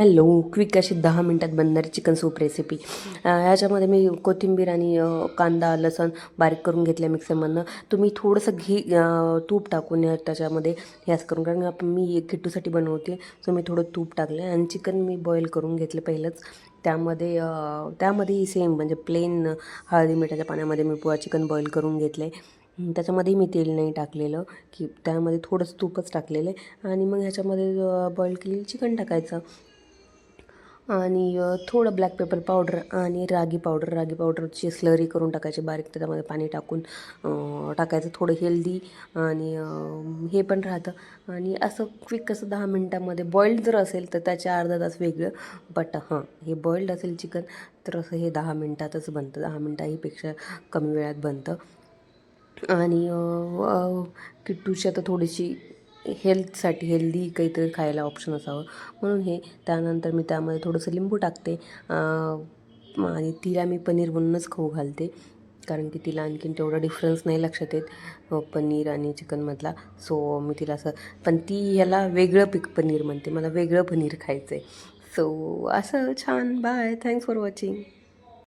Hello, quick अशी 10 मिनटात बनणारी चिकन सूप रेसिपी. ह्याच्यामध्ये मी कोथिंबीर आणि कांदा लसूण बारीक करून घेतल्या मिक्सरमधनं. तुम्ही थोडंसं तूप टाकून त्याच्यामध्ये हे असं करून, कारण मी किट्टूसाठी बनवते, सो मी थोडं तूप टाकलं आणि चिकन मी बॉईल करून घेतलं पहिलंच. त्यामध्येही सेम म्हणजे प्लेन हळदी मिठाच्या पाण्यामध्ये मी चिकन बॉईल करून घेतलं आहे. त्याच्यामध्ये मी तेल नाही टाकलेलं, की त्यामध्ये थोडंसं तूपच टाकलेलं आहे. आणि मग ह्याच्यामध्ये बॉईल केलेलं चिकन टाकायचं आणि थोडं ब्लॅक पेपर पावडर आणि रागी पावडरची स्लरी करून टाकायची बारीक, त्याच्यामध्ये पाणी टाकून टाकायचं. थोडं हेल्दी आणि हे पण राहतं. आणि असं क्विक असं 10 मिनटामध्ये बॉईल्ड जर असेल तर त्याचे अर्धा तास वेगळं, बट हे बॉईल्ड असेल चिकन तर असं हे 10 मिनटातच बनतं, 10 मिनटाहीपेक्षा कमी वेळात बनतं. आणि किट्टूची तर थोडीशी हेल्थसाठी हेल्दी काहीतरी खायला ऑप्शन असावं म्हणून हे. त्यानंतर मी त्यामध्ये थोडंसं लिंबू टाकते आणि तिला मी पनीर म्हणूनच खाऊ घालते, कारण की तिला आणखीन तेवढा डिफरन्स नाही लक्षात येत पनीर आणि चिकनमधला. सो मी तिला असं, पण ती ह्याला वेगळं पनीर म्हणते, मला वेगळं पनीर खायचं आहे. सो असं छान. Bye, thanks for watching.